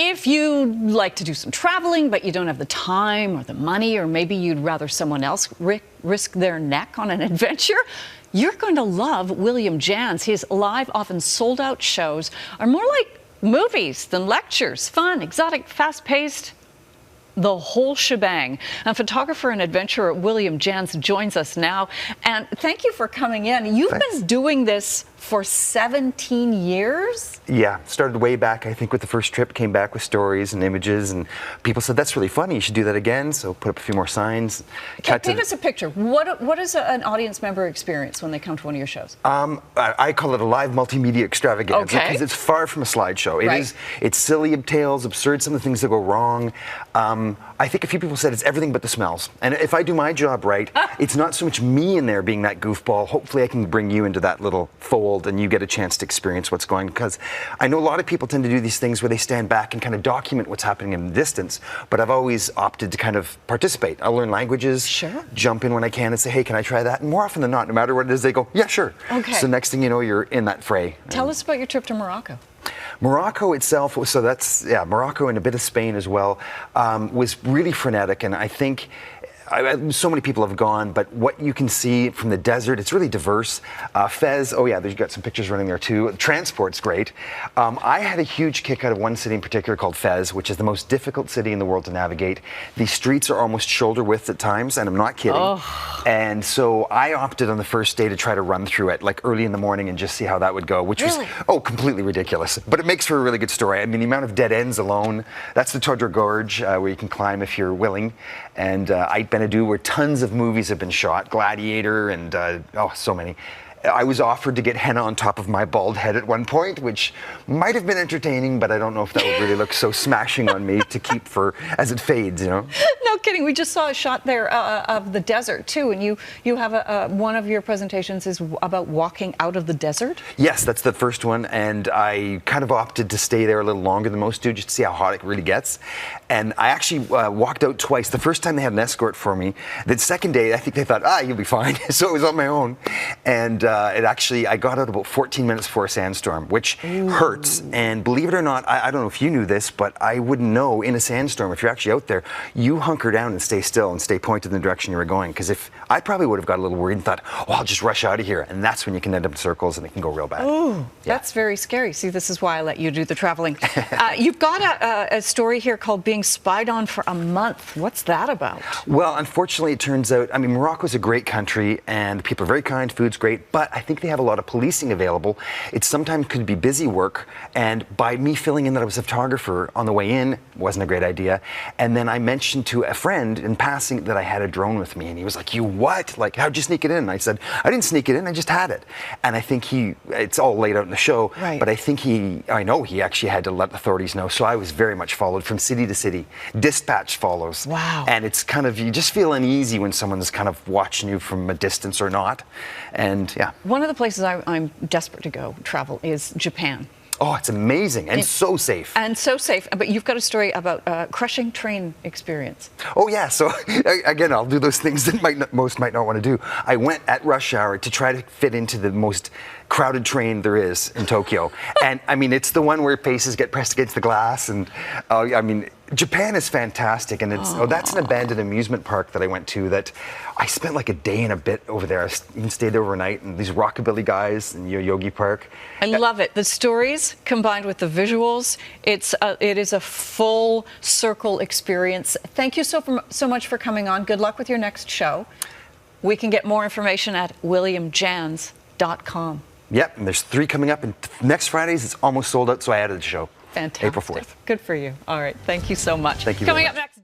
If you like to do some traveling, but you don't have the time or the money, or maybe you'd rather someone else risk their neck on an adventure, you're going to love William JANS. His live, often sold-out shows are more like movies than lectures. Fun, exotic, fast-paced, the whole shebang. And photographer and adventurer William JANS joins us now. And thank you for coming in. You've been doing this for 17 years? Yeah, started way back, I think, with the first trip, came back with stories and images, and people said, that's really funny, you should do that again, so put up a few more signs. Paint us a picture. What does an audience member experience when they come to one of your shows? I call it a live multimedia extravaganza, because it's far from a slideshow. It's silly tales, absurd, some of the things that go wrong. I think a few people said it's everything but the smells. And if I do my job right, it's not so much me in there being that goofball. Hopefully I can bring you into that little fold and you get a chance to experience what's going on. Because I know a lot of people tend to do these things where they stand back and kind of document what's happening in the distance, but I've always opted to kind of participate. I'll learn languages, jump in when I can and say, hey, can I try that? And more often than not, no matter what it is, they go, yeah, sure. So next thing you know, you're in that fray. Tell us about your trip to Morocco. Morocco itself, so that's, Morocco and a bit of Spain as well, was really frenetic, and I think so many people have gone, but what you can see from the desert, it's really diverse. Fez, oh yeah, you've got some pictures running there too. Transport's great. I had a huge kick out of one city in particular called Fez, which is the most difficult city in the world to navigate. The streets are almost shoulder width at times, and I'm not kidding. And so I opted on the first day to try to run through it, like early in the morning, and just see how that would go, which was, completely ridiculous. But it makes for a really good story. I mean, the amount of dead ends alone, that's the Todra Gorge, where you can climb if you're willing. And Ait Benadou, where tons of movies have been shot, Gladiator, and so many. I was offered to get henna on top of my bald head at one point, which might have been entertaining, but I don't know if that would really look so smashing on me to keep for as it fades, you know? No kidding. We just saw a shot there of the desert too, and you have one of your presentations is about walking out of the desert? Yes, that's the first one, and I kind of opted to stay there a little longer than most do, just to see how hot it really gets. And I actually walked out twice. The first time they had an escort for me. The second day, I think they thought, you'll be fine. So it was on my own. And I got out about 14 minutes before a sandstorm, which hurts. And believe it or not, I don't know if you knew this, but I wouldn't know in a sandstorm, if you're actually out there, you hunker down and stay still and stay pointed in the direction you were going. Because if I probably would have got a little worried and thought, I'll just rush out of here. And that's when you can end up in circles and it can go real bad. Oh, that's very scary. See, this is why I let you do the traveling. You've got a story here called Being Spied On for a Month. What's that about? Well, unfortunately, it turns out, I mean, Morocco's a great country and people are very kind, food's great, but I think they have a lot of policing available. It sometimes could be busy work, and by me filling in that I was a photographer on the way in, wasn't a great idea. And then I mentioned to a friend in passing that I had a drone with me, and he was like, you what? Like, how'd you sneak it in? And I said, I didn't sneak it in, I just had it. And I think it's all laid out in the show, but I think I know he actually had to let authorities know, so I was very much followed from city to city. Dispatch follows. Wow. And it's kind of, you just feel uneasy when someone's kind of watching you from a distance or not. And yeah. One of the places I'm desperate to go travel is Japan. Oh, it's amazing and so safe. And so safe. But you've got a story about a crushing train experience. Oh, yeah. So, again, I'll do those things that most might not want to do. I went at rush hour to try to fit into the most crowded train there is in Tokyo. And, I mean, it's the one where faces get pressed against the glass. And, I mean, Japan is fantastic. And it's that's an abandoned amusement park that I went to that I spent like a day and a bit over there. I even stayed there overnight, and these rockabilly guys in Yoyogi Park. I love it. The stories combined with the visuals, it is a full circle experience. Thank you so much for coming on. Good luck with your next show. We can get more information at williamjans.com. Yep, and there's 3 coming up, and next Fridays it's almost sold out, so I added the show. Fantastic. April 4th. Good for you. All right. Thank you so much. Thank you. Coming up next.